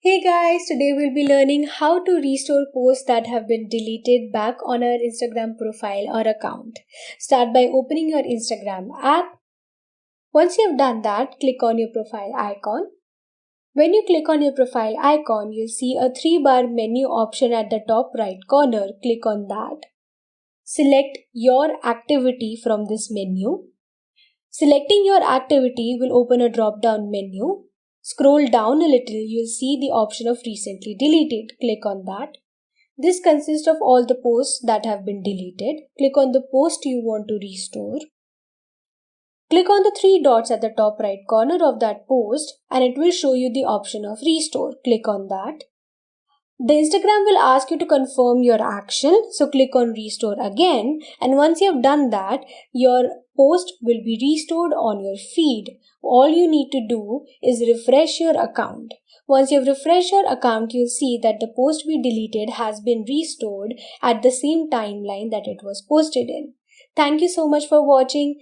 Hey guys, today we'll be learning how to restore posts that have been deleted back on our Instagram profile or account. Start by opening your Instagram app. Once you have done that, click on your profile icon. When you click on your profile icon, you'll see a 3-bar menu option at the top right corner. Click on that. Select your activity from this menu. Selecting your activity will open a drop-down menu. Scroll down a little, you'll see the option of recently deleted. Click on that. This consists of all the posts that have been deleted. Click on the post you want to restore. Click on the 3 dots at the top right corner of that post and it will show you the option of restore. Click on that. The Instagram will ask you to confirm your action, so click on restore again, and once you have done that, your post will be restored on your feed. All you need to do is refresh your account. Once you have refreshed your account, you'll see that the post we deleted has been restored at the same timeline that it was posted in. Thank you so much for watching.